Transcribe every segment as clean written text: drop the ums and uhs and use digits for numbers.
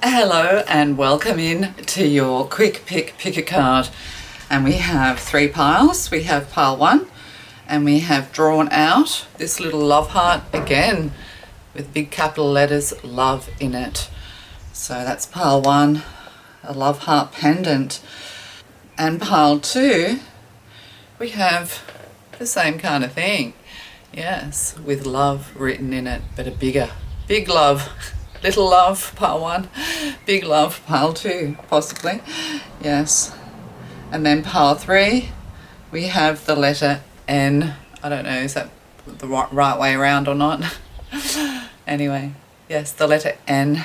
Hello and welcome in to your quick pick a card. And we have 3 piles. We have pile 1 and we have drawn out this little love heart again with big capital letters love in it. So that's pile 1, a love heart pendant. And pile 2, we have the same kind of thing. Yes, with love written in it, but a big love. Little love, pile 1, big love, pile 2, possibly. Yes. And then pile 3, we have the letter N. I don't know, is that the right way around or not? Anyway, yes, the letter N.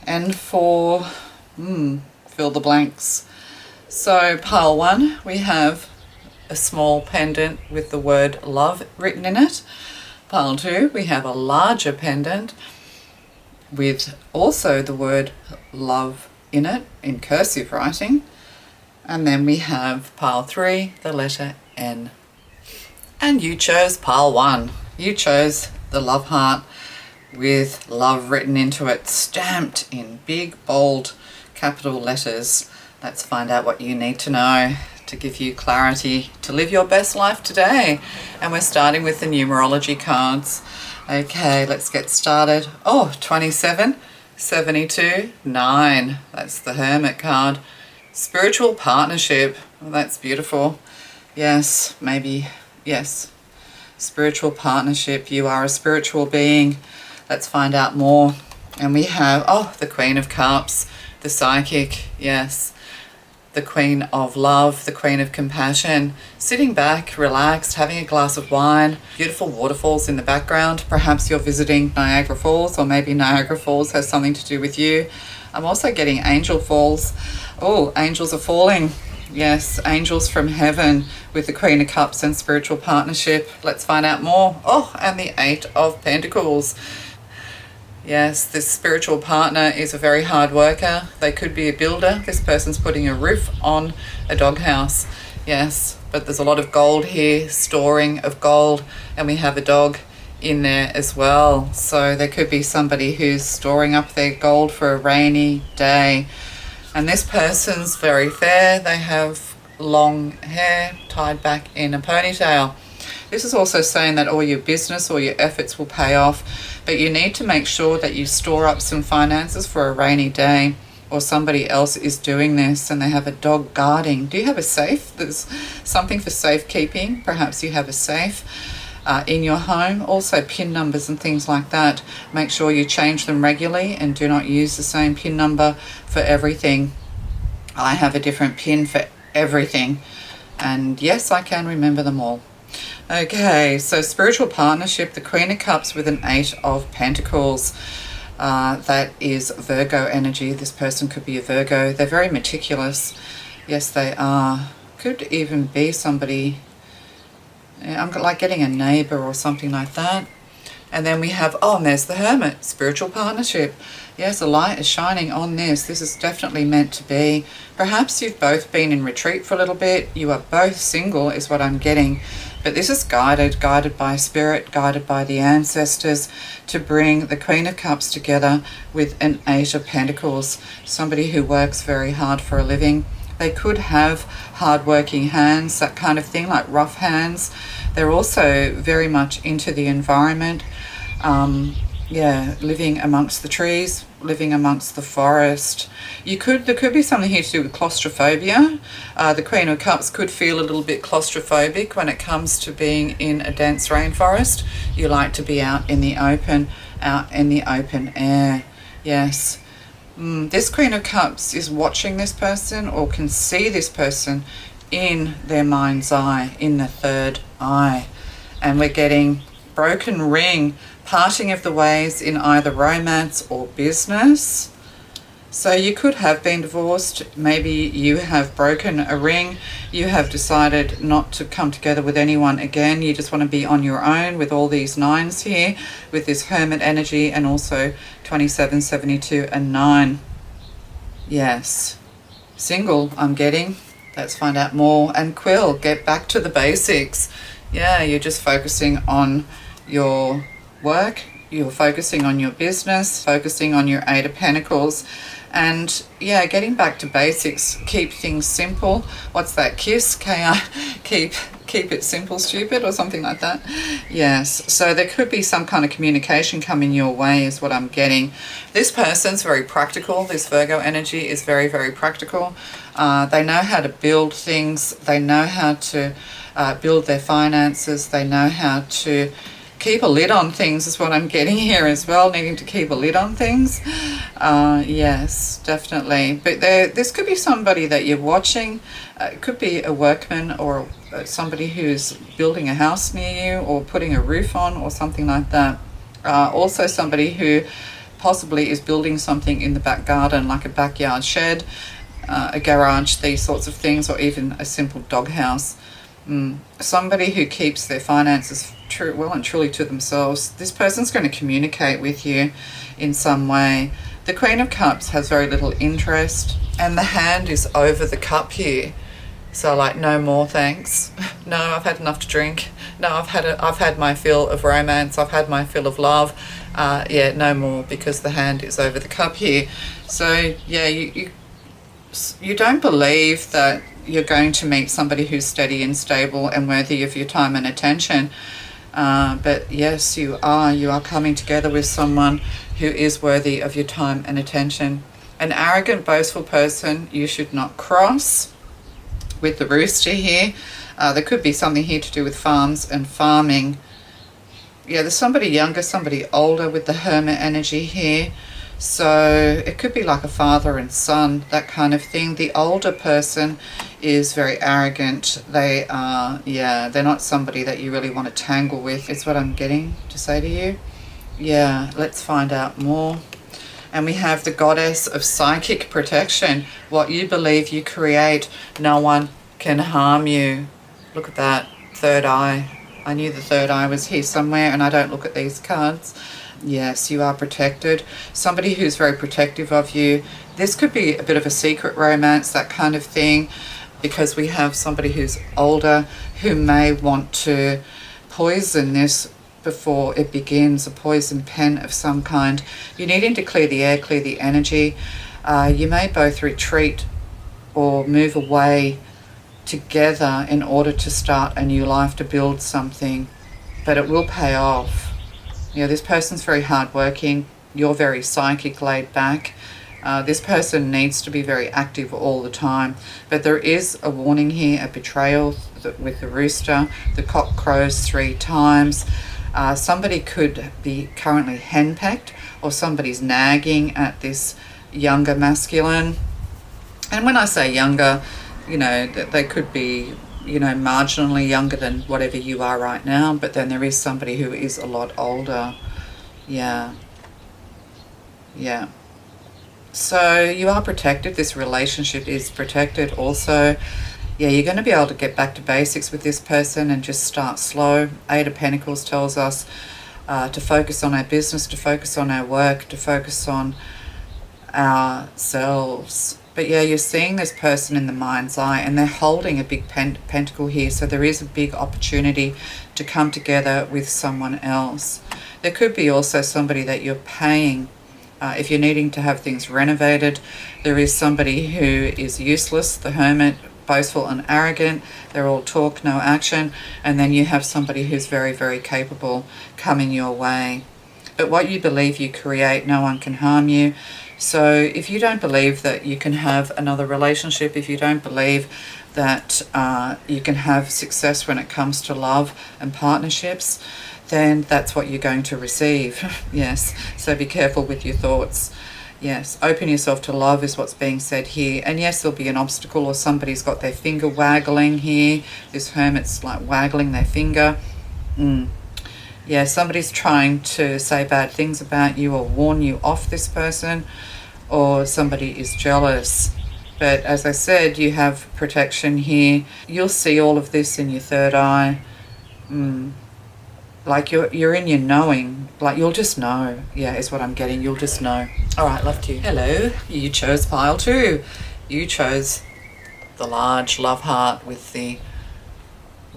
And for, fill the blanks. So pile 1, we have a small pendant with the word love written in it. Pile 2, we have a larger pendant with also the word love in it in cursive writing. And then we have pile 3, the letter N. And you chose pile 1. You chose the love heart with love written into it, stamped in big, bold, capital letters. Let's find out what you need to know to give you clarity to live your best life today. And we're starting with the numerology cards. Okay, let's get started. 27, 72, 9. That's the Hermit card. Spiritual partnership. Well, that's beautiful. Yes, maybe, yes. Spiritual partnership. You are a spiritual being. Let's find out more. And we have, the Queen of Cups, the Psychic, yes. The Queen of Love, the Queen of Compassion, sitting back, relaxed, having a glass of wine, beautiful waterfalls in the background. Perhaps you're visiting Niagara Falls, or maybe Niagara Falls has something to do with you. I'm also getting angel falls. Oh, angels are falling. Yes, angels from heaven with the Queen of Cups and spiritual partnership. Let's find out more. And the 8 of Pentacles. Yes, this spiritual partner is a very hard worker. They could be a builder. This person's putting a roof on a doghouse. Yes, but there's a lot of gold here, storing of gold, and we have a dog in there as well. So there could be somebody who's storing up their gold for a rainy day. And this person's very fair. They have long hair tied back in a ponytail. This is also saying that all your business or your efforts will pay off, but you need to make sure that you store up some finances for a rainy day, or somebody else is doing this and they have a dog guarding. Do you have a safe? There's something for safekeeping. Perhaps you have a safe in your home. Also PIN numbers and things like that. Make sure you change them regularly and do not use the same PIN number for everything. I have a different PIN for everything, and yes, I can remember them all. Okay, so spiritual partnership, the Queen of Cups with an 8 of Pentacles. That is Virgo energy. This person could be a Virgo. They're very meticulous. Yes, they are. Could even be somebody, I'm like getting a neighbor or something like that. And then we have, and there's the Hermit, spiritual partnership. Yes, a light is shining on this. This is definitely meant to be. Perhaps you've both been in retreat for a little bit. You are both single is what I'm getting. But this is guided by spirit, guided by the ancestors to bring the Queen of Cups together with an 8 of Pentacles. Somebody who works very hard for a living. They could have hard-working hands, that kind of thing, like rough hands. They're also very much into the environment. Living amongst the trees, living amongst the forest. There could be something here to do with claustrophobia. The Queen of Cups could feel a little bit claustrophobic when it comes to being in a dense rainforest. You like to be out in the open air. Yes. This Queen of Cups is watching this person, or can see this person in their mind's eye, in the third eye. And we're getting broken ring, parting of the ways in either romance or business. So you could have been divorced. Maybe you have broken a ring. You have decided not to come together with anyone again. You just want to be on your own with all these 9s here, with this Hermit energy, and also 27, 72, and 9. Yes. Single, I'm getting. Let's find out more. And Quill, get back to the basics. Yeah, you're just focusing on your work, you're focusing on your business, focusing on your Eight of Pentacles, and yeah, getting back to basics. Keep things simple. What's that? KISS, K-I, keep it simple, stupid, or something like that. Yes, so there could be some kind of communication coming your way is what I'm getting. This person's very practical. This Virgo energy is very, very practical. They know how to build things. They know how to build their finances. They know how to keep a lid on things is what I'm getting here as well, needing to keep a lid on things. Yes, definitely. But this could be somebody that you're watching. It could be a workman or somebody who's building a house near you or putting a roof on or something like that. Also somebody who possibly is building something in the back garden, like a backyard shed, a garage, these sorts of things, or even a simple doghouse. Somebody who keeps their finances well and truly to themselves. This person's going to communicate with you in some way. The Queen of Cups has very little interest, and the hand is over the cup here. So like, no more thanks. No, I've had enough to drink. No, I've had my fill of romance. I've had my fill of love. Yeah, no more, because the hand is over the cup here. So yeah, you don't believe that you're going to meet somebody who's steady and stable and worthy of your time and attention. But yes, you are coming together with someone who is worthy of your time and attention. An arrogant, boastful person you should not cross. With the rooster here, there could be something here to do with farms and farming. Yeah, there's somebody younger, somebody older with the Hermit energy here. So it could be like a father and son, that kind of thing. The older person is very arrogant. They are, yeah, they're not somebody that you really want to tangle with, is what I'm getting to say to you. Yeah, let's find out more. And we have the Goddess of Psychic Protection. What you believe you create, no one can harm you. Look at that, third eye. I knew the third eye was here somewhere, and I don't look at these cards. Yes, you are protected. Somebody who's very protective of you. This could be a bit of a secret romance, that kind of thing, because we have somebody who's older who may want to poison this before it begins, a poison pen of some kind. You're needing to clear the air, clear the energy. You may both retreat or move away together in order to start a new life, to build something, but it will pay off. You know, this person's very hardworking. You're very psychic, laid back. This person needs to be very active all the time. But there is a warning here, a betrayal with the rooster. The cock crows 3 times. Somebody could be currently henpecked, or somebody's nagging at this younger masculine. And when I say younger, you know, they could be, you know, marginally younger than whatever you are right now, but then there is somebody who is a lot older. Yeah. So you are protected. This relationship is protected also. Yeah, you're going to be able to get back to basics with this person and just start slow. Eight of Pentacles tells us to focus on our business, to focus on our work, to focus on ourselves. But yeah, you're seeing this person in the mind's eye, and they're holding a big pentacle here. So there is a big opportunity to come together with someone else. There could be also somebody that you're paying. If you're needing to have things renovated, there is somebody who is useless, the Hermit, boastful and arrogant. They're all talk, no action. And then you have somebody who's very, very capable coming your way. But what you believe you create, no one can harm you. So if you don't believe that you can have another relationship, if you don't believe that you can have success when it comes to love and partnerships, then that's what you're going to receive. Yes, so be careful with your thoughts. Yes, open yourself to love is what's being said here. And yes, there'll be an obstacle, or somebody's got their finger waggling here. This Hermit's like waggling their finger. Yeah, somebody's trying to say bad things about you or warn you off this person, or somebody is jealous. But as I said, you have protection here. You'll see all of this in your third eye. Like you're in your knowing. Like you'll just know. Yeah, is what I'm getting. You'll just know. All right, love to you. Hello, you chose pile 2. You chose the large love heart with the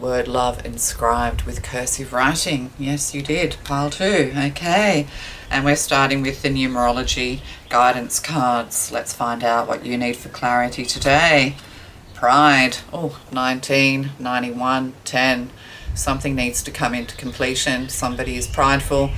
word love inscribed with cursive writing. Yes, you did. Pile 2. Okay. And we're starting with the numerology guidance cards. Let's find out what you need for clarity today. Pride. Oh, 19, 91, 10. Something needs to come into completion. Somebody is prideful.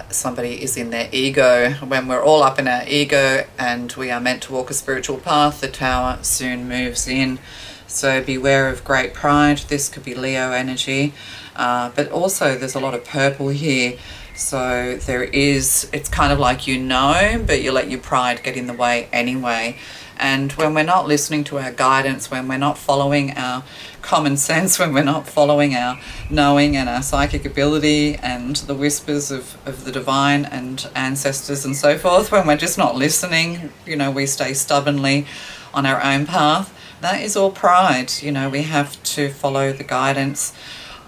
Somebody is in their ego. When we're all up in our ego and we are meant to walk a spiritual path, the Tower soon moves in. So beware of great pride. This could be Leo energy, but also there's a lot of purple here. So it's kind of like but you let your pride get in the way anyway. And when we're not listening to our guidance, when we're not following our common sense, when we're not following our knowing and our psychic ability and the whispers of the divine and ancestors and so forth, when we're just not listening, we stay stubbornly on our own path. That is all pride. We have to follow the guidance.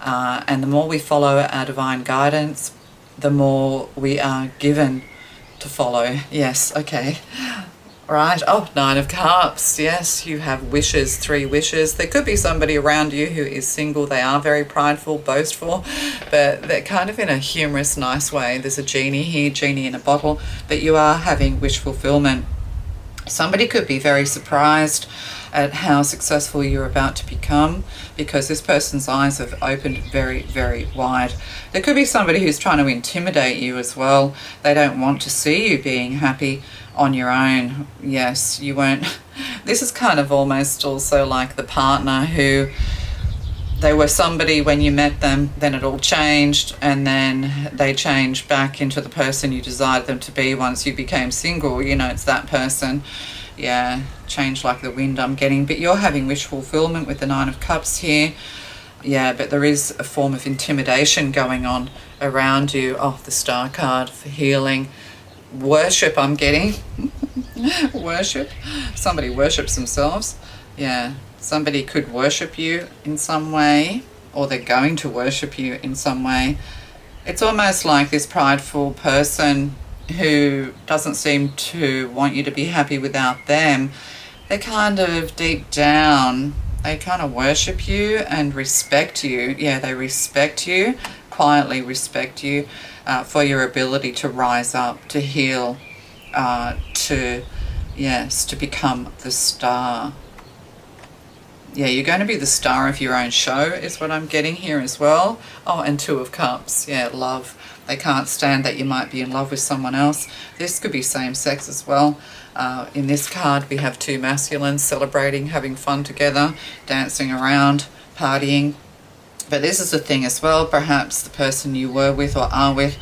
And the more we follow our divine guidance, the more we are given to follow. Yes, okay. Right. Oh, 9 of Cups. Yes, you have wishes, 3 wishes. There could be somebody around you who is single. They are very prideful, boastful, but they're kind of in a humorous, nice way. There's a genie here, genie in a bottle, but you are having wish fulfillment. Somebody could be very surprised at how successful you're about to become because this person's eyes have opened very, very wide. There could be somebody who's trying to intimidate you as well. They don't want to see you being happy on your own. Yes, you won't. This is kind of almost also like the partner who they were somebody when you met them, then it all changed, and then they changed back into the person you desired them to be once you became single. It's that person. Yeah, change like the wind I'm getting. But you're having wish fulfillment with the 9 of Cups here. Yeah, but there is a form of intimidation going on around you. Oh, the Star card for healing. Worship I'm getting. Worship. Somebody worships themselves. Yeah. Somebody could worship you in some way, or they're going to worship you in some way. It's almost like this prideful person who doesn't seem to want you to be happy without them. They kind of deep down, they kind of worship you and respect you. Yeah, they respect you, quietly respect you for your ability to rise up, to heal, to become the star. Yeah, you're going to be the star of your own show is what I'm getting here as well. Oh, and 2 of Cups. Yeah, love. They can't stand that you might be in love with someone else. This could be same sex as well. In this card, we have 2 masculines celebrating, having fun together, dancing around, partying. But this is the thing as well. Perhaps the person you were with or are with,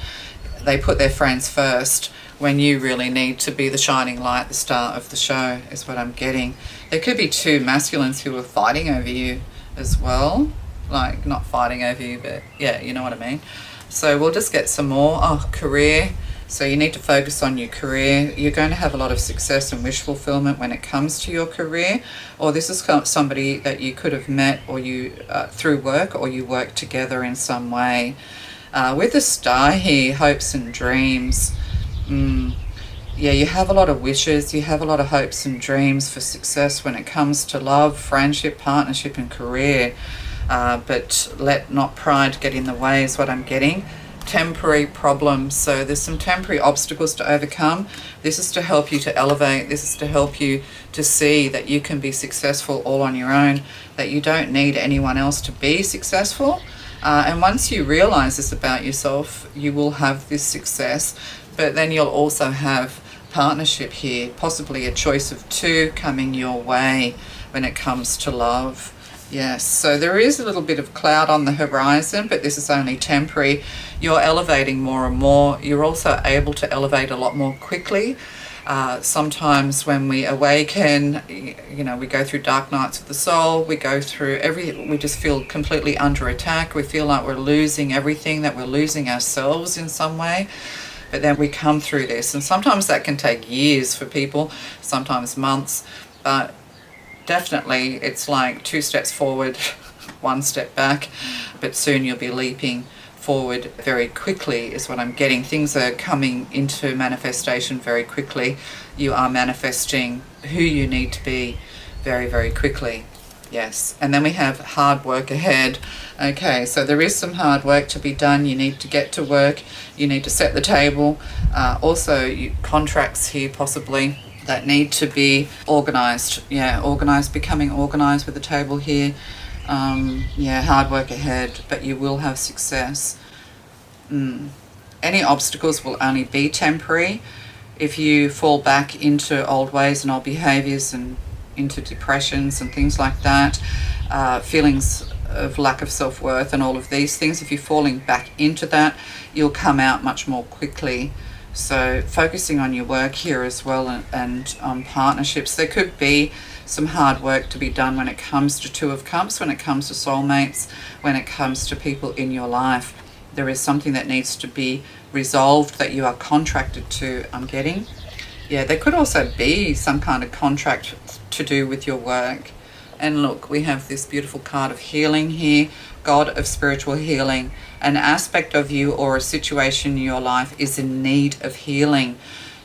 they put their friends first when you really need to be the shining light, the star of the show is what I'm getting. There could be 2 masculines who are fighting over you as well. Like, not fighting over you, but yeah, you know what I mean. So we'll just get some more. Oh, career. So you need to focus on your career. You're going to have a lot of success and wish fulfillment when it comes to your career. Or this is somebody that you could have met or you through work, or you work together in some way. With the star here, hopes and dreams. Yeah, you have a lot of wishes, you have a lot of hopes and dreams for success when it comes to love, friendship, partnership and career. But let not pride get in the way is what I'm getting. Temporary problems. So there's some temporary obstacles to overcome. This is to help you to elevate. This is to help you to see that you can be successful all on your own, that you don't need anyone else to be successful. And once you realize this about yourself, you will have this success. But then you'll also have partnership here, possibly a choice of 2 coming your way when it comes to love. Yes, so there is a little bit of cloud on the horizon, but this is only temporary. You're elevating more and more. You're also able to elevate a lot more quickly. Sometimes when we awaken, we go through dark nights of the soul, we go through we just feel completely under attack. We feel like we're losing everything, that we're losing ourselves in some way. But then we come through this, and sometimes that can take years for people, sometimes months, but definitely it's like 2 steps forward, 1 step back, but soon you'll be leaping forward very quickly is what I'm getting. Things are coming into manifestation very quickly. You are manifesting who you need to be very, very quickly. Yes, and then we have hard work ahead. Okay, so there is some hard work to be done. You need to get to work. You need to set the table. Also, contracts here possibly that need to be organised. Yeah, organised, becoming organised with the table here. Yeah, hard work ahead, but you will have success. Any obstacles will only be temporary. If you fall back into old ways and old behaviours and into depressions and things like that, feelings of lack of self-worth and all of these things, if you're falling back into that, you'll come out much more quickly. So focusing on your work here as well, and on partnerships. There could be some hard work to be done when it comes to Two of Cups, when it comes to soulmates, when it comes to people in your life. There is something that needs to be resolved that you are contracted to, I'm getting. Yeah, there could also be some kind of contract to do with your work. And look, we have this beautiful card of healing here, God of spiritual healing. An aspect of you or a situation in your life is in need of healing.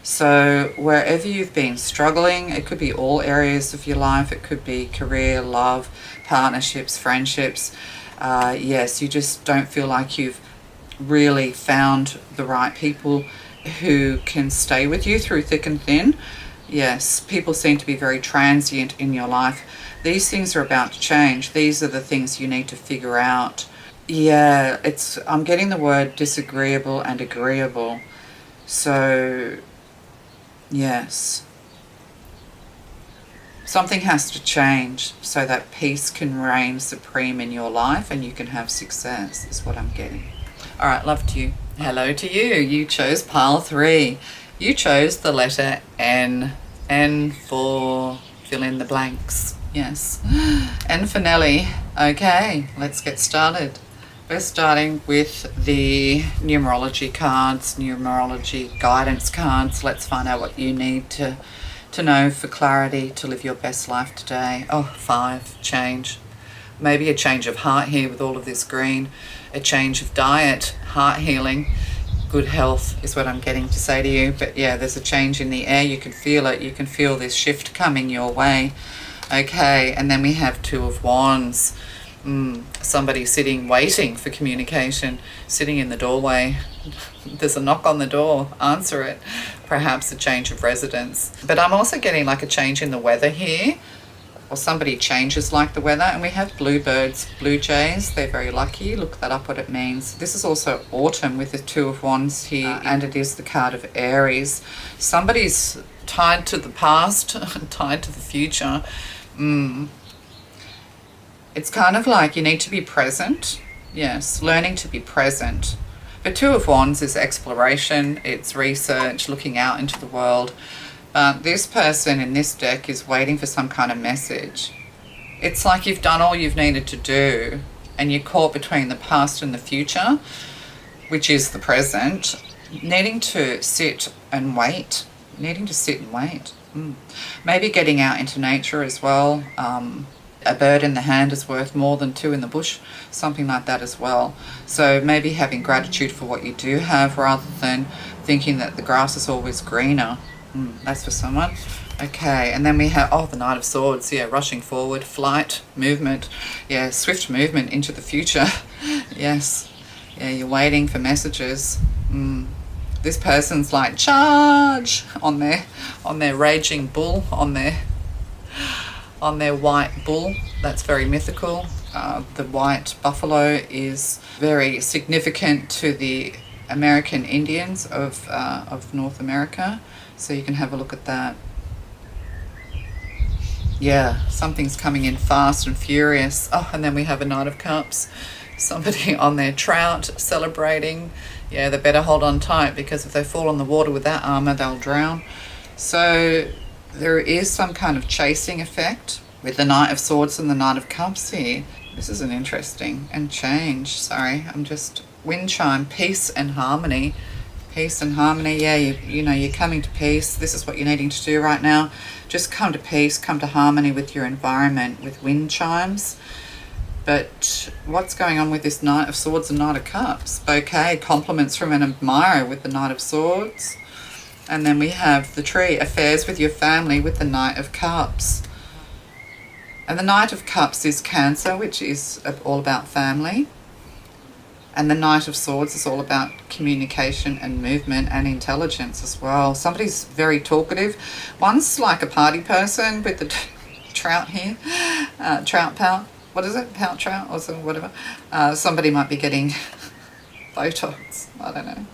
So wherever you've been struggling, it could be all areas of your life. It could be career, love, partnerships, friendships. Yes, you just don't feel like you've really found the right people who can stay with you through thick and thin. Yes, people seem to be very transient in your life. These things are about to change. These are the things you need to figure out. Yeah, I'm getting the word disagreeable and agreeable. So, yes. Something has to change so that peace can reign supreme in your life and you can have success, is what I'm getting. All right, love to you. Hello to you. You chose pile 3. You chose the letter N. N for fill in the blanks. Yes. N for Nelly. Okay, let's get started. We're starting with the numerology cards, numerology guidance cards. Let's find out what you need to know for clarity to live your best life today. Oh, 5, change. Maybe a change of heart here with all of this green. A change of diet, heart healing, good health is what I'm getting to say to you. But yeah, there's a change in the air. You can feel it. You can feel this shift coming your way. Okay, and then we have 2 of Wands. Somebody sitting, waiting for communication, sitting in the doorway. There's a knock on the door. Answer it. Perhaps a change of residence. But I'm also getting like a change in the weather here. Or somebody changes like the weather. And we have bluebirds, blue jays. They're very lucky. Look that up, what it means. This is also autumn with the 2 of Wands here. And it is the card of Aries. Somebody's tied to the past, tied to the future. It's kind of like you need to be present. Yes, learning to be present. But 2 of Wands is exploration. It's research, looking out into the world. This person in this deck is waiting for some kind of message. It's like you've done all you've needed to do and you're caught between the past and the future, which is the present, needing to sit and wait. Maybe getting out into nature as well. A bird in the hand is worth more than 2 in the bush, something like that as well. So maybe having gratitude for what you do have rather than thinking that the grass is always greener. That's for someone. Okay, and then we have, the Knight of Swords. Yeah, rushing forward, flight, movement. Yeah, swift movement into the future. Yes. Yeah, you're waiting for messages. This person's like, charge on their raging bull, on their white bull. That's very mythical. The white buffalo is very significant to the American Indians of North America. So you can have a look at that. Yeah, something's coming in fast and furious. Oh, and then we have a Knight of Cups. Somebody on their trout celebrating. Yeah, they better hold on tight because if they fall in the water with that armor, they'll drown. So there is some kind of chasing effect with the Knight of Swords and the Knight of Cups here. This is an interesting and change. Sorry, I'm just wind chime, peace and harmony. Peace and harmony. Yeah, you're coming to peace. This is what you're needing to do right now. Just come to peace, come to harmony with your environment with wind chimes. But what's going on with this Knight of Swords and Knight of Cups? Bouquet, compliments from an admirer with the Knight of Swords. And then we have the tree, affairs with your family with the Knight of Cups. And the Knight of Cups is Cancer, which is all about family. And the Knight of Swords is all about communication and movement and intelligence as well. Somebody's very talkative. One's like a party person with the trout here, trout pout. What is it? Pout trout or something, whatever. Somebody might be getting Botox. I don't know.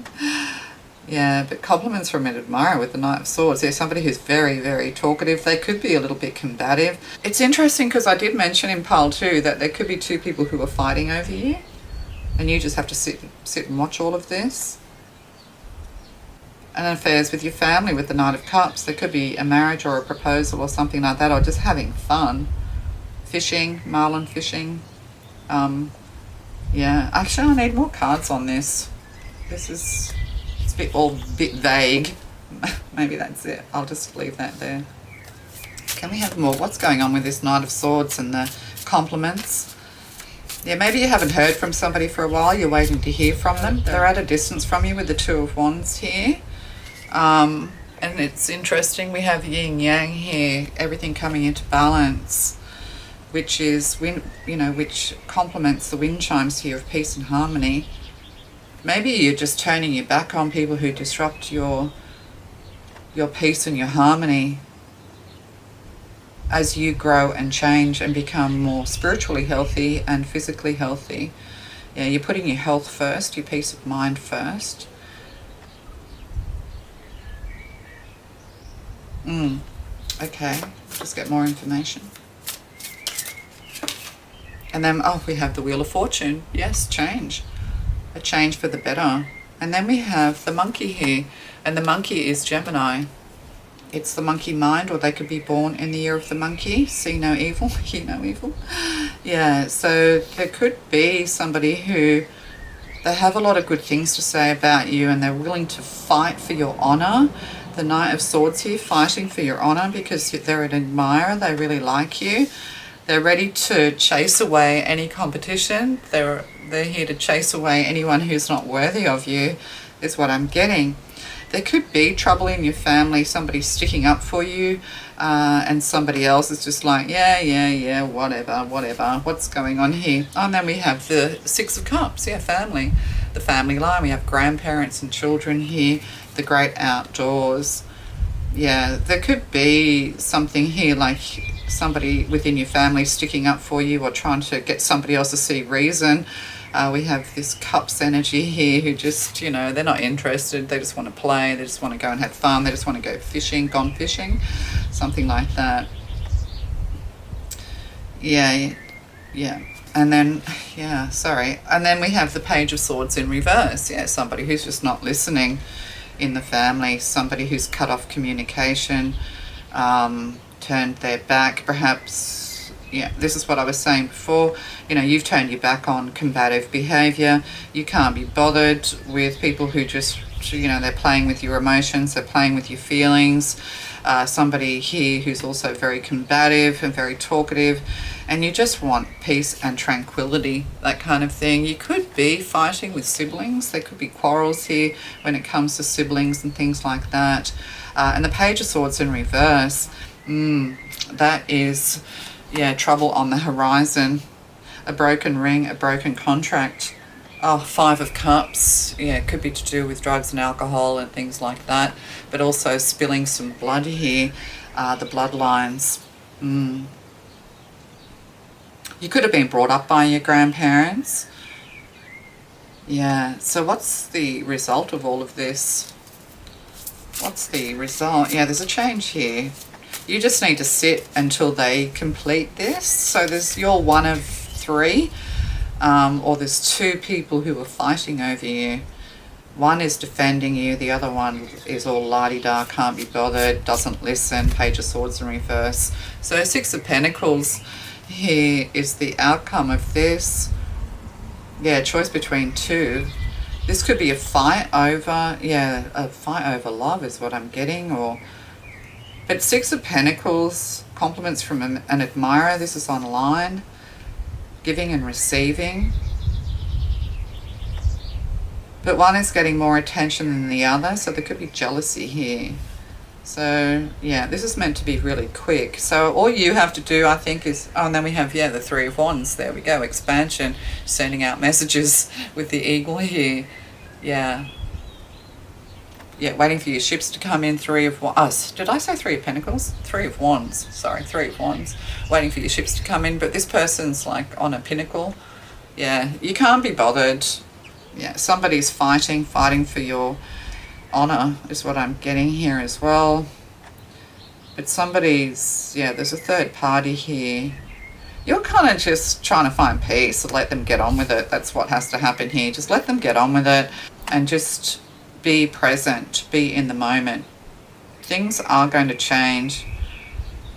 Yeah, but compliments from an admirer with the Knight of Swords. There's somebody who's very, very talkative. They could be a little bit combative. It's interesting because I did mention in pile 2 that there could be 2 people who are fighting over you, and you just have to sit and watch all of this. And affairs with your family with the Knight of Cups. There could be a marriage or a proposal or something like that, or just having fun. Fishing, marlin fishing. Yeah, actually I need more cards on this. This is... all a bit vague. Maybe that's it. I'll just leave that there. Can we have more? What's going on with this Knight of Swords and the compliments? Yeah, maybe you haven't heard from somebody for a while. You're waiting to hear from them. They're at a distance from you with the Two of Wands here. And it's interesting. We have yin yang here. Everything coming into balance, which is which complements the wind chimes here of peace and harmony. Maybe you're just turning your back on people who disrupt your peace and your harmony as you grow and change and become more spiritually healthy and physically healthy. Yeah, you're putting your health first, your peace of mind first. Okay, just get more information. And then, we have the Wheel of Fortune. Yes, change. A change for the better. And then we have the monkey here, and the monkey is Gemini. It's the monkey mind, or they could be born in the year of the monkey. See no evil, hear no evil. Yeah, so there could be somebody who, they have a lot of good things to say about you, and they're willing to fight for your honor. The Knight of Swords here, fighting for your honor because they're an admirer, they really like you. They're ready to chase away any competition. They're here to chase away anyone who's not worthy of you, is what I'm getting. There could be trouble in your family, somebody sticking up for you, and somebody else is just like, yeah, whatever, what's going on here? And then we have the Six of Cups, family. The family line, we have grandparents and children here, the great outdoors. Yeah, there could be something here like somebody within your family sticking up for you or trying to get somebody else to see reason. We have this Cups energy here who just, they're not interested. They just want to play. They just want to go and have fun. They just want to go fishing, gone fishing, something like that. Yeah. And then, And then we have the Page of Swords in reverse. Yeah, somebody who's just not listening in the family, somebody who's cut off communication, turned their back, perhaps. Yeah, this is what I was saying before. You've turned your back on combative behavior. You can't be bothered with people who just, they're playing with your emotions, they're playing with your feelings. Somebody here who's also very combative and very talkative, and you just want peace and tranquility, that kind of thing. You could be fighting with siblings. There could be quarrels here when it comes to siblings and things like that. And the Page of Swords in reverse, that is... trouble on the horizon, a broken ring, a broken contract. Five of Cups, it could be to do with drugs and alcohol and things like that, but also spilling some blood here, the bloodlines. You could have been brought up by your grandparents. Yeah, so what's the result of all of this? What's the result? Yeah, there's a change here. You just need to sit until they complete this. So you're one of three, or there's two people who are fighting over you. One is defending you, the other one is all la-di-da, can't be bothered, doesn't listen, Page of Swords in reverse. So Six of Pentacles here is the outcome of this. Yeah, choice between two. This could be a fight over, a fight over love is what I'm getting, but Six of Pentacles, compliments from an admirer. This is online, giving and receiving. But one is getting more attention than the other, so there could be jealousy here. So yeah, this is meant to be really quick. So all you have to do, I think, is, oh, and then we have, yeah, the Three of Wands. There we go, expansion, sending out messages with the eagle here. Yeah. Yeah, waiting for your ships to come in. Three of Wands. Did I say Three of Pentacles? Three of Wands. Sorry, Three of Wands. Waiting for your ships to come in. But this person's like on a pinnacle. Yeah, you can't be bothered. Yeah, somebody's fighting for your honor is what I'm getting here as well. But somebody's, yeah, there's a third party here. You're kind of just trying to find peace and let them get on with it. That's what has to happen here. Just let them get on with it and just be present, be in the moment. Things are going to change.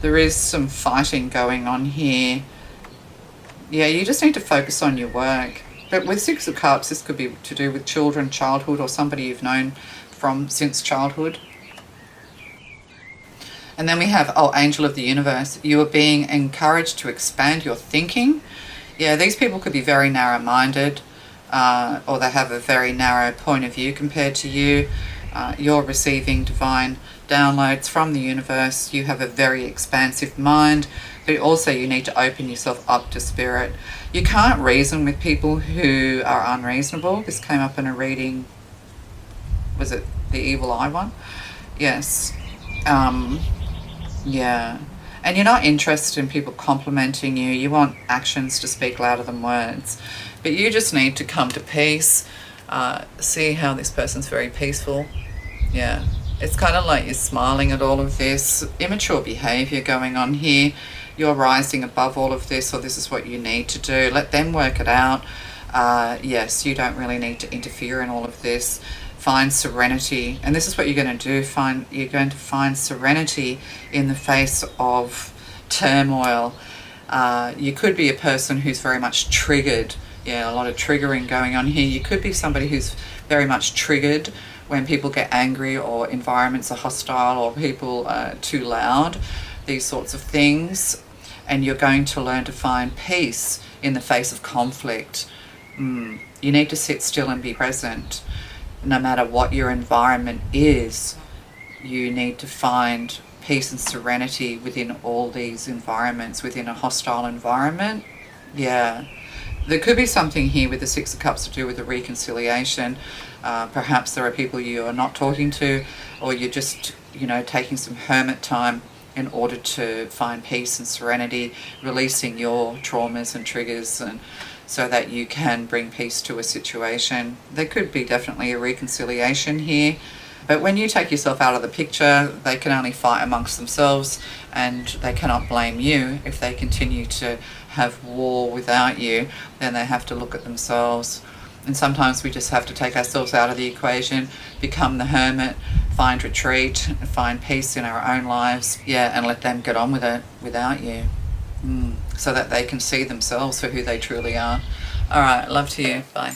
There is some fighting going on here. Yeah, you just need to focus on your work. But with Six of Cups, this could be to do with children, childhood, or somebody you've known from since childhood. And then we have, oh, Angel of the Universe. You are being encouraged to expand your thinking. Yeah, these people could be very narrow-minded, or they have a very narrow point of view compared to you. You're receiving divine downloads from the universe. You have a very expansive mind, but also you need to open yourself up to spirit. You can't reason with people who are unreasonable. This came up in a reading. Was it the Evil Eye one? Yes. Yeah. And you're not interested in people complimenting you. You want actions to speak louder than words. But you just need to come to peace. See how this person's very peaceful. Yeah. It's kind of like you're smiling at all of this. Immature behavior going on here. You're rising above all of this, or this is what you need to do. Let them work it out. Yes, you don't really need to interfere in all of this. Find serenity, and this is what you're going to do. You're going to find serenity in the face of turmoil. You could be a person who's very much triggered. Yeah, a lot of triggering going on here. You could be somebody who's very much triggered when people get angry, or environments are hostile, or people are too loud, these sorts of things. And you're going to learn to find peace in the face of conflict. You need to sit still and be present. No matter what your environment is, you need to find peace and serenity within all these environments, within a hostile environment. Yeah. There could be something here with the Six of Cups to do with a reconciliation. Perhaps there are people you are not talking to, or you're just, taking some hermit time in order to find peace and serenity, releasing your traumas and triggers, and so that you can bring peace to a situation. There could be definitely a reconciliation here. But when you take yourself out of the picture, they can only fight amongst themselves, and they cannot blame you if they continue to have war without you. Then they have to look at themselves. And sometimes we just have to take ourselves out of the equation, become the hermit, find retreat, find peace in our own lives, and let them get on with it without you, so that they can see themselves for who they truly are. All right, love to you. Bye.